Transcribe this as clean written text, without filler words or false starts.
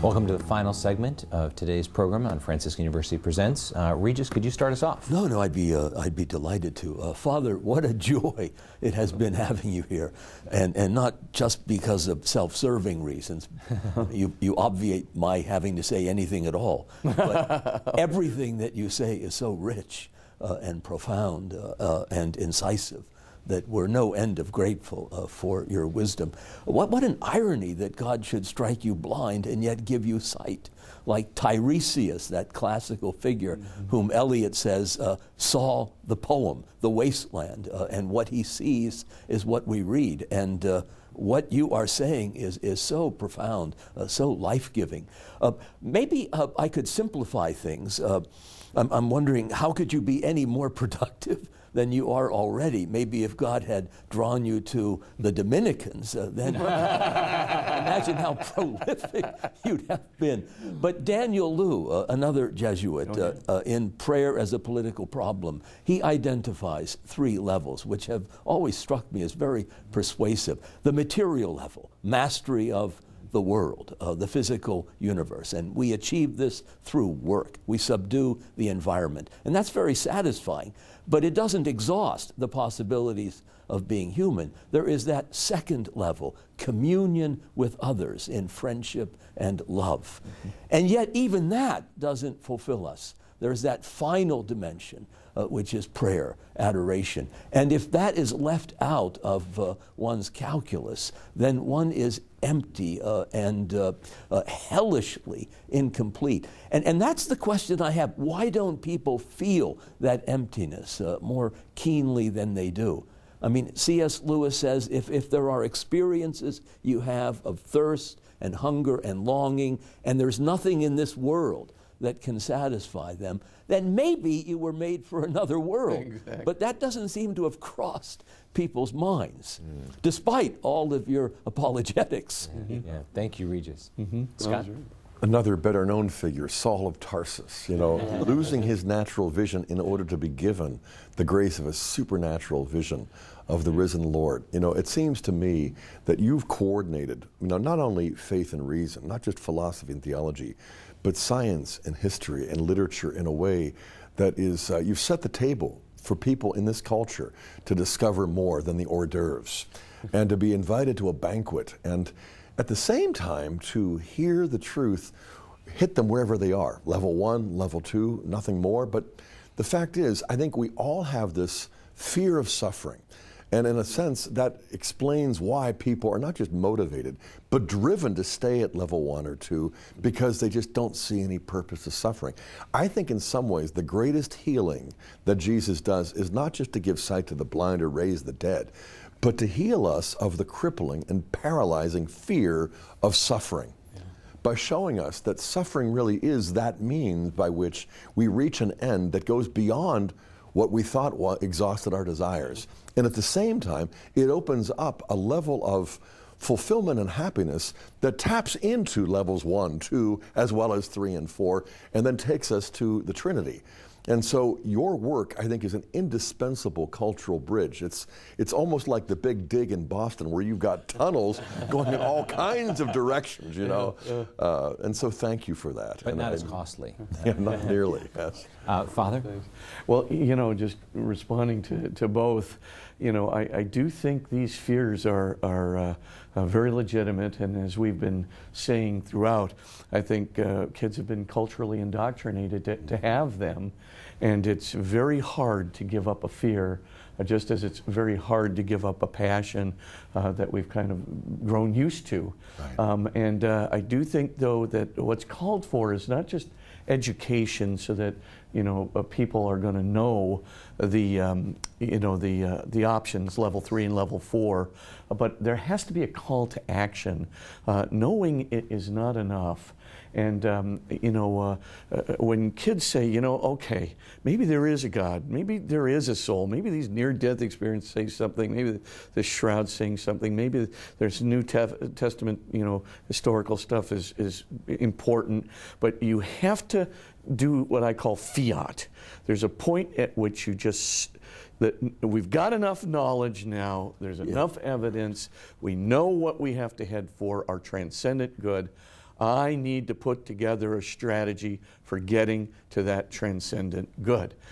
Welcome to the final segment of today's program on Franciscan University Presents. Regis, could you start us off? No, I'd be delighted to. Father, what a joy it has been having you here, and not just because of self-serving reasons. You obviate my having to say anything at all, but everything that you say is so rich and profound and incisive that we're no end of grateful for your wisdom. What an irony that God should strike you blind and yet give you sight. Like Tiresias, that classical figure whom Eliot says saw the poem, The Wasteland, and what he sees is what we read. And what you are saying is so profound, so life-giving. Maybe I could simplify things. I'm wondering, how could you be any more productive than you are already? Maybe if God had drawn you to the Dominicans, then imagine how prolific you'd have been. But Daniel Liu, another Jesuit, in Prayer as a Political Problem, he identifies 3 levels, which have always struck me as very persuasive. The material level, mastery of the world, the physical universe. And we achieve this through work. We subdue the environment. And that's very satisfying, but it doesn't exhaust the possibilities of being human. There is that second level, communion with others in friendship and love. And yet even that doesn't fulfill us. There's that final dimension, which is prayer, adoration. And if that is left out of one's calculus, then one is empty and hellishly incomplete. And that's the question I have. Why don't people feel that emptiness more keenly than they do? I mean, C.S. Lewis says, if there are experiences you have of thirst and hunger and longing, and there's nothing in this world that can satisfy them, then maybe you were made for another world. Exactly. But that doesn't seem to have crossed people's minds, despite all of your apologetics. Yeah, thank you, Regis. Scott? Another better-known figure, Saul of Tarsus, losing his natural vision in order to be given the grace of a supernatural vision of the risen Lord. It seems to me that you've coordinated, not only faith and reason, not just philosophy and theology, but science and history and literature in a way that is, you've set the table for people in this culture to discover more than the hors d'oeuvres and to be invited to a banquet and at the same time to hear the truth, hit them wherever they are, level 1, level 2, nothing more. But the fact is, I think we all have this fear of suffering. And in a sense, that explains why people are not just motivated, but driven to stay at level 1 or 2 because they just don't see any purpose to suffering. I think in some ways, the greatest healing that Jesus does is not just to give sight to the blind or raise the dead, but to heal us of the crippling and paralyzing fear of suffering. By showing us that suffering really is that means by which we reach an end that goes beyond what we thought exhausted our desires. And at the same time, it opens up a level of fulfillment and happiness that taps into levels 1, 2, as well as 3 and 4, and then takes us to the Trinity. And so your work, I think, is an indispensable cultural bridge. It's almost like the Big Dig in Boston, where you've got tunnels going in all kinds of directions, and so thank you for that. But not as costly. Yeah, not nearly, yes. Father? Well, just responding to both, I do think these fears are very legitimate, and as we've been saying throughout, I think kids have been culturally indoctrinated to have them, and it's very hard to give up a fear, just as it's very hard to give up a passion that we've kind of grown used to. Right. And I do think, though, that what's called for is not just education so that people are going to know the options, level 3 and level 4, but there has to be a call to action. Knowing it is not enough. And when kids say, okay, maybe there is a God, maybe there is a soul, maybe these near-death experiences say something, maybe the shroud's saying something, maybe there's New Testament, historical stuff is important, but you have to do what I call fiat. There's a point at which you just, that we've got enough knowledge now, there's enough evidence, we know what we have to head for, our transcendent good. I need to put together a strategy for getting to that transcendent good.